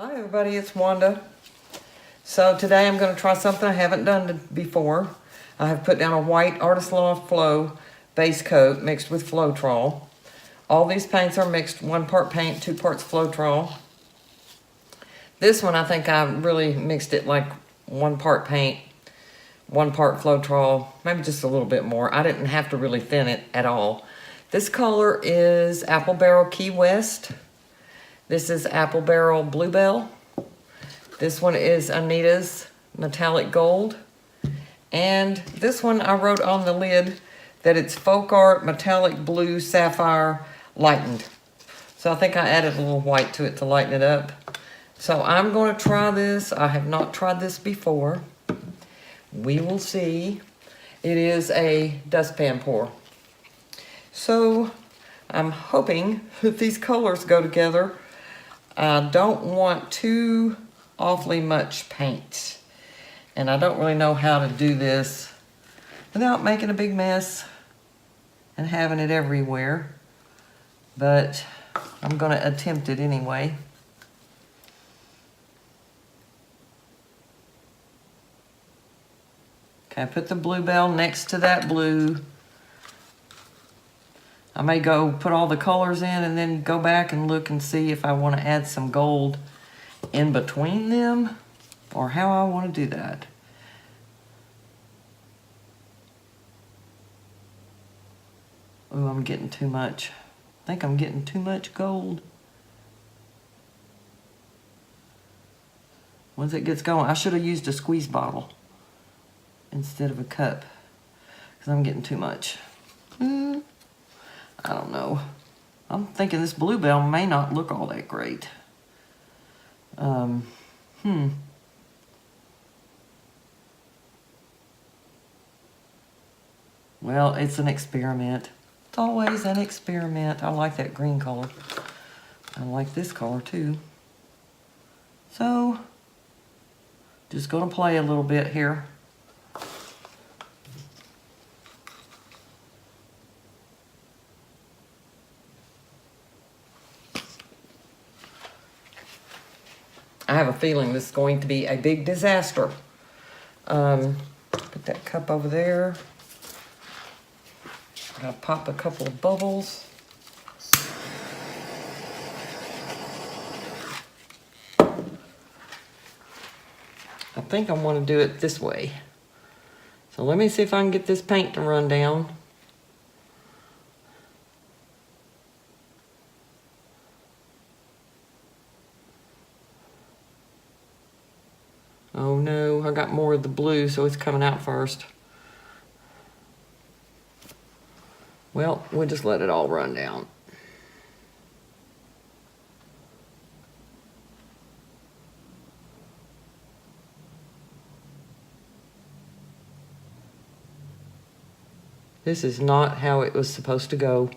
Hi everybody, it's Wanda. So today I'm going to try something I haven't done before. I have put down a white Artist Loft Flow base coat mixed with Floetrol. All these paints are mixed, 1 part paint, 2 parts Floetrol. This one I think I really mixed it like 1 part paint, 1 part Floetrol, maybe just a little bit more. I didn't have to really thin it at all. This color is Apple Barrel Key West. This is Apple Barrel Bluebell. This one is Anita's Metallic Gold. And this one I wrote on the lid that it's FolkArt Metallic Blue Sapphire Lightened. So I think I added a little white to it to lighten it up. So I'm going to try this. I have not tried this before. We will see. It is a dustpan pour. So I'm hoping that these colors go together. I don't want too awfully much paint. And I don't really know how to do this without making a big mess and having it everywhere. But I'm going to attempt it anyway. Okay, I put the Bluebell next to that blue. I may go put all the colors in and then go back and look and see if I want to add some gold in between them or how I want to do that. Oh, I'm getting too much. I think I'm getting too much gold. Once it gets going, I should have used a squeeze bottle instead of a cup because I'm getting too much. I don't know. I'm thinking this Bluebell may not look all that great. Well, it's an experiment. It's always an experiment. I like that green color. I like this color too. So, just gonna play a little bit here. I have a feeling this is going to be a big disaster. Put that cup over there. I'm gonna pop a couple of bubbles. I think I want to do it this way. So let me see if I can get this paint to run down. Oh no, I got more of the blue, so it's coming out first. Well, we'll just let it all run down. This is not how it was supposed to go.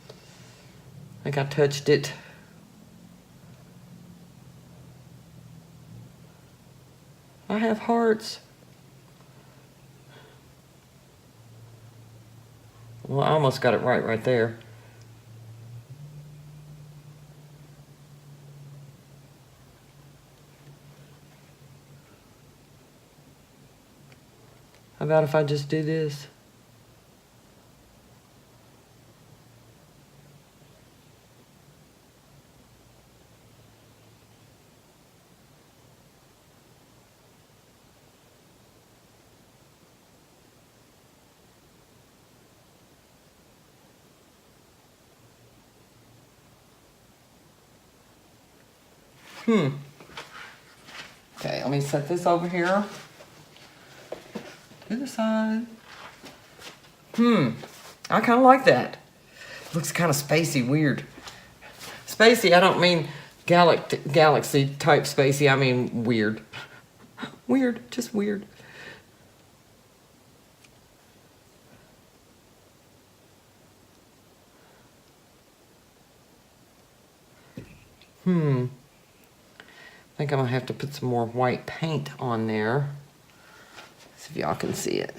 I think I touched it. I have hearts. Well, I almost got it right there. How about if I just do this? Okay, let me set this over here. To the side. I kind of like that. Looks kind of spacey, weird. Spacey, I don't mean galaxy type spacey, I mean weird. Weird, just weird. I think I'm gonna have to put some more white paint on there. See if y'all can see it.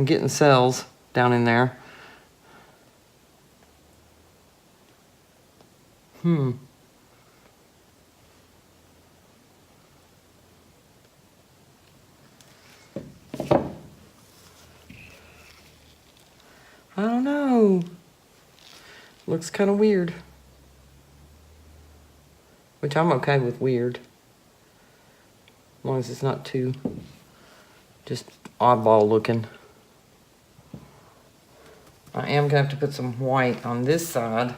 I'm getting cells down in there. I don't know. Looks kind of weird. Which I'm okay with weird. As long as it's not too just oddball looking. I am going to have to put some white on this side.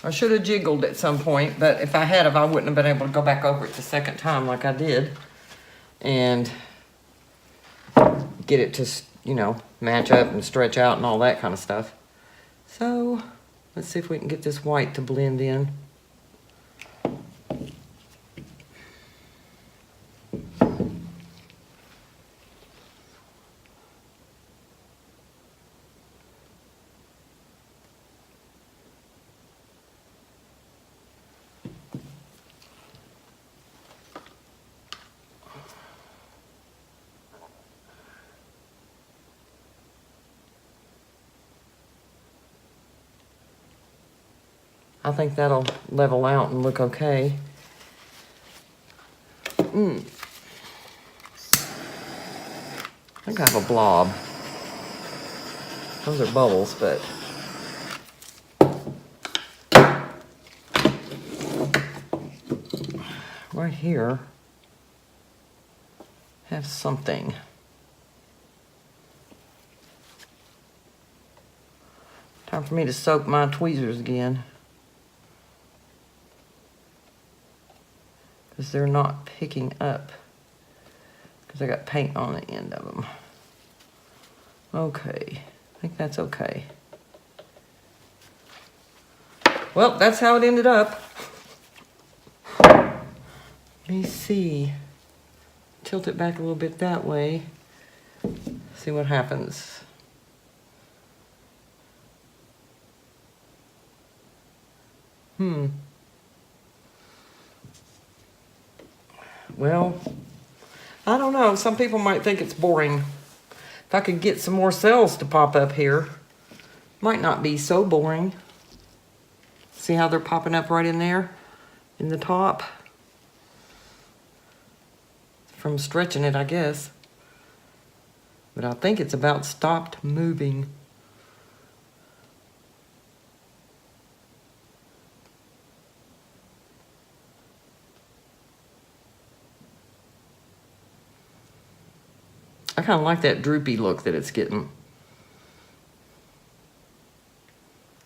I should have jiggled at some point, but if I had, I wouldn't have been able to go back over it the second time like I did and get it to, you know, match up and stretch out and all that kind of stuff. So let's see if we can get this white to blend in. I think that'll level out and look okay. I think I have a blob. Those are bubbles, but right here have something. Time for me to soak my tweezers again, because they're not picking up, because I got paint on the end of them. Okay, I think that's okay. Well, that's how it ended up. Let me see. Tilt it back a little bit that way. See what happens. Well, I don't know. Some people might think it's boring. If I could get some more cells to pop up here, might not be so boring. See how they're popping up right in there, in the top? From stretching it, I guess. But I think it's about stopped moving. I kind of like that droopy look that it's getting.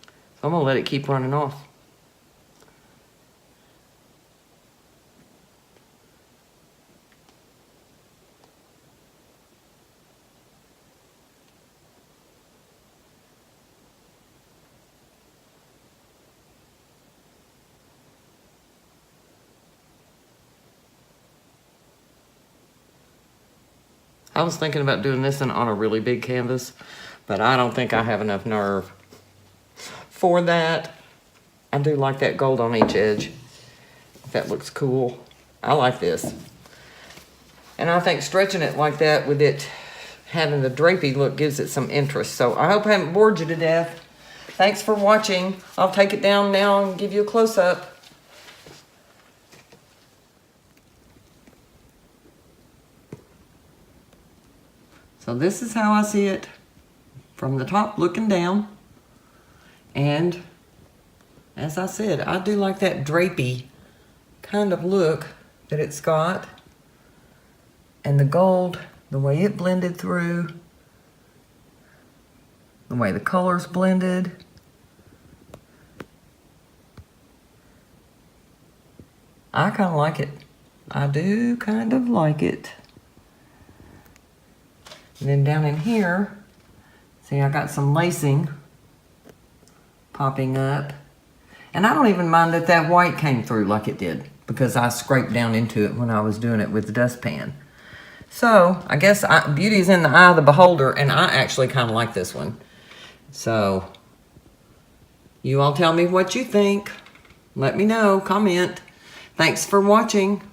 So I'm gonna let it keep running off. I was thinking about doing this on a really big canvas, but I don't think I have enough nerve for that. I do like that gold on each edge. That looks cool. I like this. And I think stretching it like that with it having the drapey look gives it some interest. So I hope I haven't bored you to death. Thanks for watching. I'll take it down now and give you a close-up. So this is how I see it from the top looking down. And as I said, I do like that drapey kind of look that it's got. And the gold, the way it blended through, the way the colors blended. I kind of like it. I do kind of like it. And then down in here, see, I got some lacing popping up. And I don't even mind that that white came through like it did, because I scraped down into it when I was doing it with the dustpan. So I guess beauty is in the eye of the beholder, and I actually kind of like this one. So you all tell me what you think. Let me know, comment. Thanks for watching.